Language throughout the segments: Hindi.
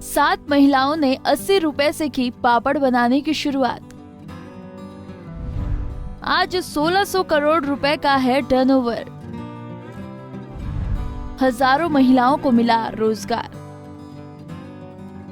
7 महिलाओं ने 80 रुपए से की पापड़ बनाने की शुरुआत। आज 1600 करोड़ रुपए का है टर्नओवर। हजारों महिलाओं को मिला रोजगार।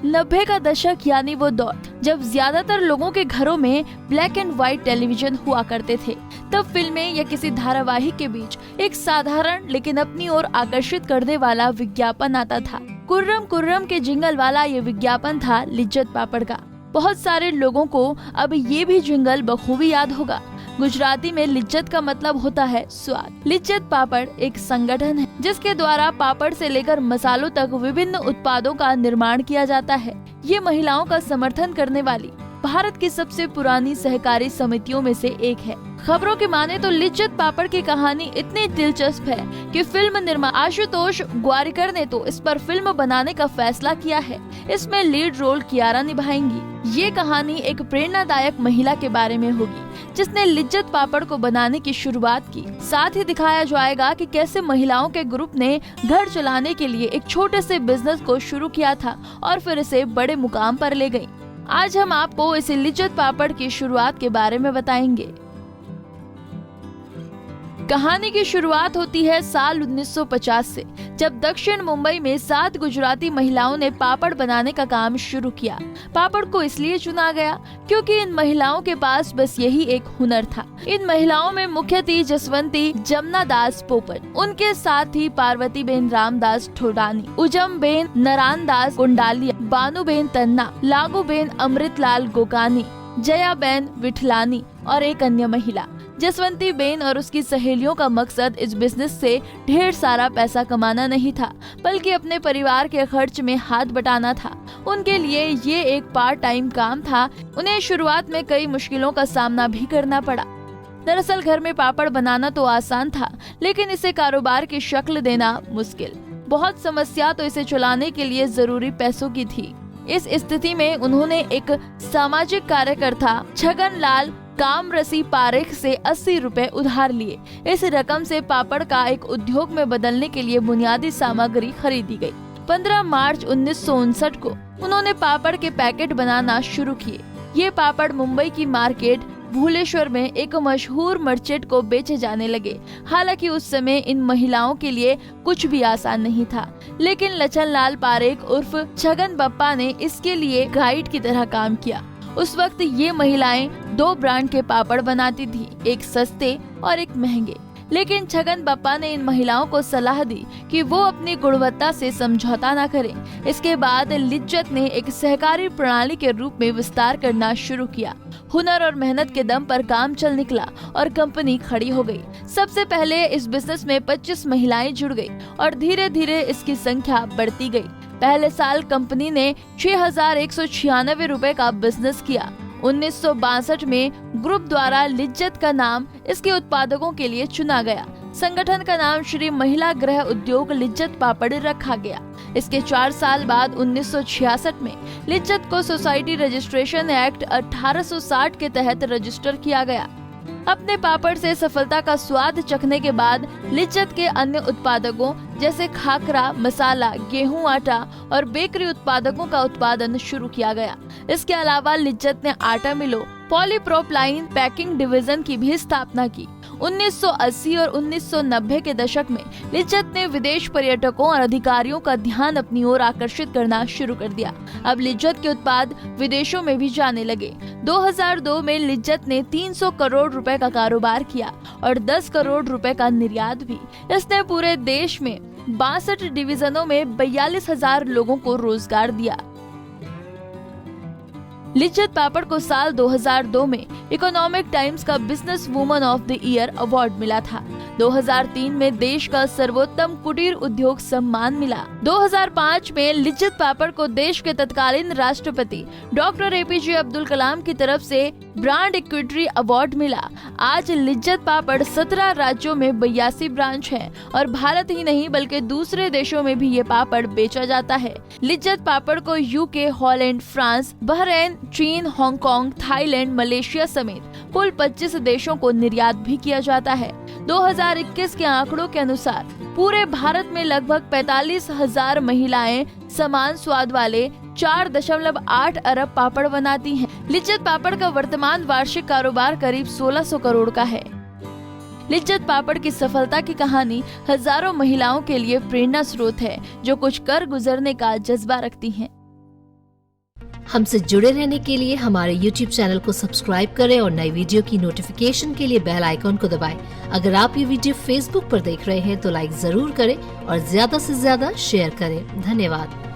90 का दशक यानी वो दौर जब ज्यादातर लोगों के घरों में ब्लैक एंड व्हाइट टेलीविजन हुआ करते थे। तब फिल्में या किसी धारावाहिक के बीच एक साधारण लेकिन अपनी ओर आकर्षित करने वाला विज्ञापन आता था। कुर्रम कुर्रम के जिंगल वाला ये विज्ञापन था लिज्जत पापड़ का। बहुत सारे लोगों को अब ये भी जिंगल बखूबी याद होगा। गुजराती में लिज्जत का मतलब होता है स्वाद। लिज्जत पापड़ एक संगठन है जिसके द्वारा पापड़ से लेकर मसालों तक विभिन्न उत्पादों का निर्माण किया जाता है। ये महिलाओं का समर्थन करने वाली भारत की सबसे पुरानी सहकारी समितियों में से एक है। खबरों की माने तो लिज्जत पापड़ की कहानी इतनी दिलचस्प है कि फिल्म निर्माता आशुतोष ग्वारिकर ने तो इस पर फिल्म बनाने का फैसला किया है। इसमें लीड रोल कियारा निभाएंगी। ये कहानी एक प्रेरणादायक महिला के बारे में होगी जिसने लिज्जत पापड़ को बनाने की शुरुआत की। साथ ही दिखाया जाएगा कि कैसे महिलाओं के ग्रुप ने घर चलाने के लिए एक छोटे से बिजनेस को शुरू किया था और फिर इसे बड़े मुकाम पर ले गयी। आज हम आपको इस लिज्जत पापड़ की शुरुआत के बारे में बताएंगे। कहानी की शुरुआत होती है साल 1950 से, जब दक्षिण मुंबई में 7 गुजराती महिलाओं ने पापड़ बनाने का काम शुरू किया। पापड़ को इसलिए चुना गया क्योंकि इन महिलाओं के पास बस यही एक हुनर था। इन महिलाओं में मुख्य थी जसवंती जमुना दास पोपट, उनके साथ ही पार्वती बेन रामदास ठोडानी, उजम बेन नरान दास कुंडालिया, बानू बेन तन्ना, लागू बेन अमृतलाल गोकानी, जया बेन विठलानी और एक अन्य महिला। जसवंती बेन और उसकी सहेलियों का मकसद इस बिजनेस से ढेर सारा पैसा कमाना नहीं था, बल्कि अपने परिवार के खर्च में हाथ बटाना था। उनके लिए ये एक पार्ट टाइम काम था। उन्हें शुरुआत में कई मुश्किलों का सामना भी करना पड़ा। दरअसल घर में पापड़ बनाना तो आसान था, लेकिन इसे कारोबार की शक्ल देना मुश्किल। बहुत समस्या तो इसे चलाने के लिए जरूरी पैसों की थी। इस स्थिति में उन्होंने एक सामाजिक कार्यकर्ता छगन लाल कामरसी पारेख से 80 रुपए उधार लिए। इस रकम से पापड़ का एक उद्योग में बदलने के लिए बुनियादी सामग्री खरीदी गई। 15 मार्च 1959 को उन्होंने पापड़ के पैकेट बनाना शुरू किए। ये पापड़ मुंबई की मार्केट भूलेश्वर में एक मशहूर मर्चेंट को बेचे जाने लगे। हालांकि उस समय इन महिलाओं के लिए कुछ भी आसान नहीं था, लेकिन लछन लाल पारेख उर्फ छगन बप्पा ने इसके लिए गाइड की तरह काम किया। उस वक्त ये महिलाएं 2 ब्रांड के पापड़ बनाती थी, एक सस्ते और एक महंगे। लेकिन छगन बप्पा ने इन महिलाओं को सलाह दी कि वो अपनी गुणवत्ता से समझौता न करें। इसके बाद लिज्जत ने एक सहकारी प्रणाली के रूप में विस्तार करना शुरू किया। हुनर और मेहनत के दम पर काम चल निकला और कंपनी खड़ी हो गई। सबसे पहले इस बिजनेस में 25 महिलाएं जुड़ गई और धीरे धीरे इसकी संख्या बढ़ती गई। पहले साल कंपनी ने 6196 रुपए का बिजनेस किया। 1962 में ग्रुप द्वारा लिज्जत का नाम इसके उत्पादकों के लिए चुना गया। संगठन का नाम श्री महिला गृह उद्योग लिज्जत पापड़ रखा गया। इसके 4 साल बाद 1966 में लिज्जत को सोसाइटी रजिस्ट्रेशन एक्ट 1860 के तहत रजिस्टर किया गया। अपने पापड़ से सफलता का स्वाद चखने के बाद लिज्जत के अन्य उत्पादकों जैसे खाकरा, मसाला, गेहूं आटा और बेकरी उत्पादकों का उत्पादन शुरू किया गया। इसके अलावा लिज्जत ने आटा मिलों, पॉलीप्रोपलाइन पैकिंग डिवीजन की भी स्थापना की। 1980 और 1990 के दशक में लिज्जत ने विदेश पर्यटकों और अधिकारियों का ध्यान अपनी ओर आकर्षित करना शुरू कर दिया। अब लिज्जत के उत्पाद विदेशों में भी जाने लगे। 2002 में लिज्जत ने 300 करोड़ रुपए का कारोबार किया और 10 करोड़ रुपए का निर्यात भी। इसने पूरे देश में 62 डिवीजनों में 42,000 लोगों को रोजगार दिया। लिज्जत पापड़ को साल 2002 में इकोनॉमिक टाइम्स का business woman of the year award मिला था। 2003 में देश का सर्वोत्तम कुटीर उद्योग सम्मान मिला। 2005 में लिज्जत पापड़ को देश के तत्कालीन राष्ट्रपति डॉक्टर APJ अब्दुल कलाम की तरफ से ब्रांड इक्विटी अवार्ड मिला। आज लिज्जत पापड़ 17 राज्यों में 82 ब्रांच हैं और भारत ही नहीं बल्कि दूसरे देशों में भी ये पापड़ बेचा जाता है। लिज्जत पापड़ को UK, हॉलैंड, फ्रांस, बहरीन, चीन, हांगकांग, थाईलैंड, मलेशिया समेत कुल 25 देशों को निर्यात भी किया जाता है। 2021 के आंकड़ों के अनुसार पूरे भारत में लगभग 45,000 महिलाएं समान स्वाद वाले 4.8 अरब पापड़ बनाती हैं। लिज्जत पापड़ का वर्तमान वार्षिक कारोबार करीब 1600 करोड़ का है। लिज्जत पापड़ की सफलता की कहानी हजारों महिलाओं के लिए प्रेरणा स्रोत है, जो कुछ कर गुजरने का जज्बा रखती हैं। हमसे जुड़े रहने के लिए हमारे YouTube चैनल को सब्सक्राइब करें और नई वीडियो की नोटिफिकेशन के लिए बेल आइकॉन को दबाएं। अगर आप ये वीडियो Facebook पर देख रहे हैं तो लाइक जरूर करें और ज्यादा से ज्यादा शेयर करें। धन्यवाद।